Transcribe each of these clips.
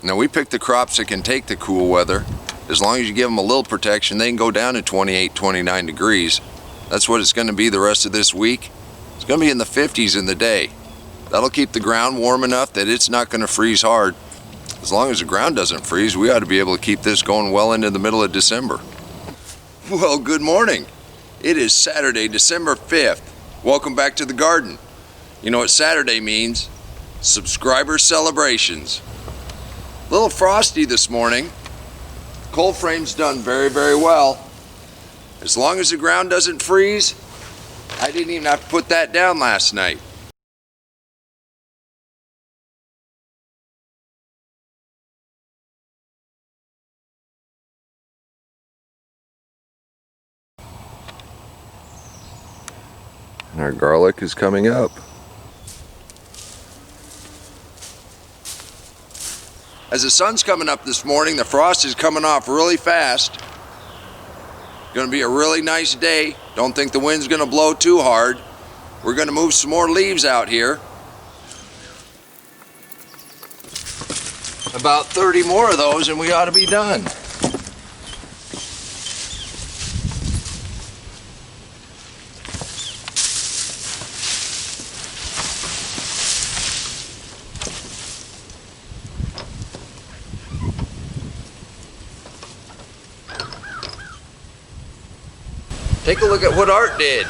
Now we pick the crops that can take the cool weather. As long as you give them a little protection, they can go down to 28, 29 degrees. That's what it's going to be the rest of this week. It's going to be in the 50s in the day. That'll keep the ground warm enough that it's not going to freeze hard. As long as the ground doesn't freeze, we ought to be able to keep this going well into the middle of December. Well, good morning. It is Saturday, December 5th. Welcome back to the garden. You know what Saturday means? Subscriber celebrations. A little frosty this morning. Cold frame's done very, very well. As long as the ground doesn't freeze, I didn't even have to put that down last night. And our garlic is coming up. As the sun's coming up this morning, the frost is coming off really fast. Going to be a really nice day. Don't think the wind's going to blow too hard. We're going to move some more leaves out here. About 30 more of those and we ought to be done. Take a look at what Art did.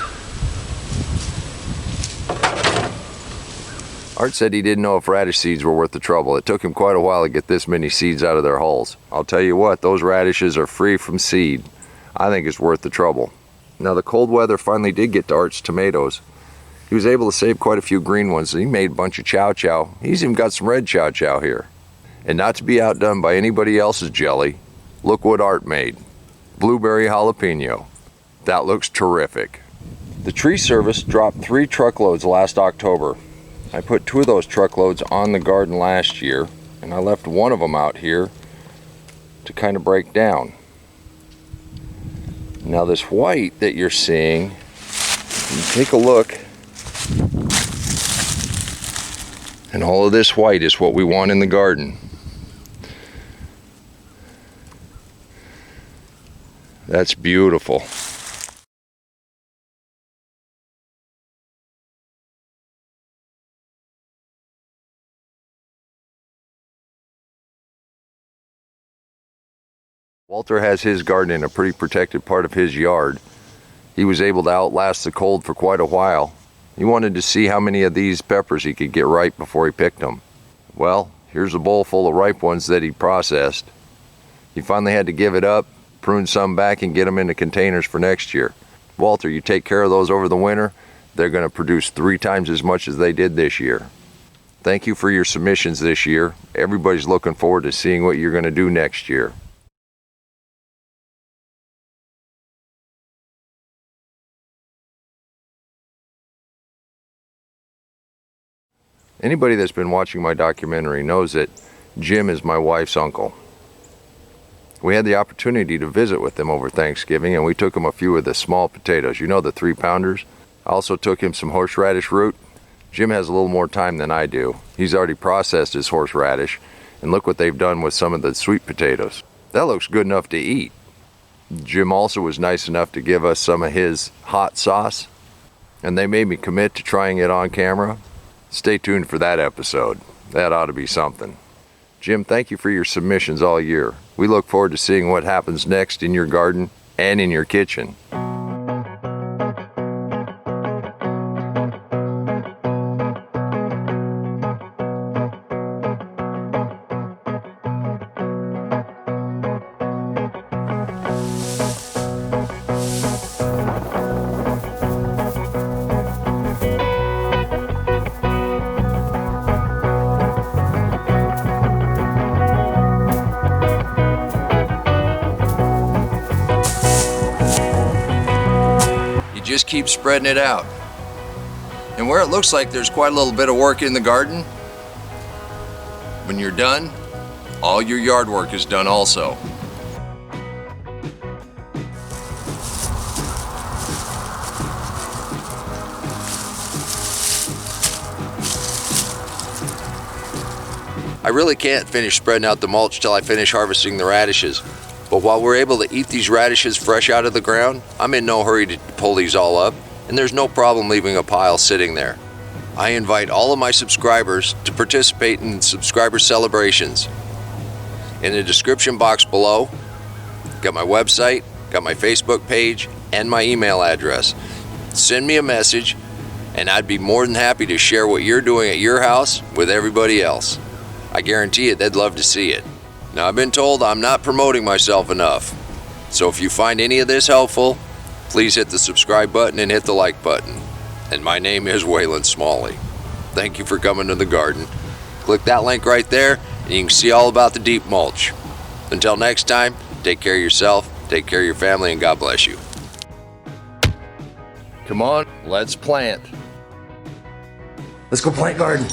Art said he didn't know if radish seeds were worth the trouble. It took him quite a while to get this many seeds out of their hulls. I'll tell you what, those radishes are free from seed. I think it's worth the trouble. Now the cold weather finally did get to Art's tomatoes. He was able to save quite a few green ones. He made a bunch of chow chow. He's even got some red chow chow here. And not to be outdone by anybody else's jelly, look what Art made. Blueberry jalapeno. That looks terrific. The tree service dropped 3 truckloads last October. I put 2 of those truckloads on the garden last year, and I left one of them out here to kind of break down. Now this white that you're seeing, take a look, and all of this white is what we want in the garden. That's beautiful. Walter has his garden in a pretty protected part of his yard. He was able to outlast the cold for quite a while. He wanted to see how many of these peppers he could get ripe before he picked them. Well, here's a bowl full of ripe ones that he processed. He finally had to give it up, prune some back, and get them into containers for next year. Walter, you take care of those over the winter, they're going to produce 3 times as much as they did this year. Thank you for your submissions this year. Everybody's looking forward to seeing what you're going to do next year. Anybody that's been watching my documentary knows that Jim is my wife's uncle. We had the opportunity to visit with him over Thanksgiving, and we took him a few of the small potatoes. You know, the 3-pounders? I also took him some horseradish root. Jim has a little more time than I do. He's already processed his horseradish, and look what they've done with some of the sweet potatoes. That looks good enough to eat. Jim also was nice enough to give us some of his hot sauce, and they made me commit to trying it on camera. Stay tuned for that episode. That ought to be something. Jim, thank you for your submissions all year. We look forward to seeing what happens next in your garden and in your kitchen. Just keep spreading it out. And where it looks like there's quite a little bit of work in the garden, when you're done, all your yard work is done also. I really can't finish spreading out the mulch till I finish harvesting the radishes. But while we're able to eat these radishes fresh out of the ground, I'm in no hurry to pull these all up, and there's no problem leaving a pile sitting there. I invite all of my subscribers to participate in subscriber celebrations. In the description box below, got my website, got my Facebook page, and my email address. Send me a message, and I'd be more than happy to share what you're doing at your house with everybody else. I guarantee you they'd love to see it. Now, I've been told I'm not promoting myself enough, so if you find any of this helpful, please hit the subscribe button and hit the like button. And my name is Waylon Smalley. Thank you for coming to the garden. Click that link right there, and you can see all about the deep mulch. Until next time, take care of yourself, take care of your family, and God bless you. Come on, let's plant. Let's go plant garden.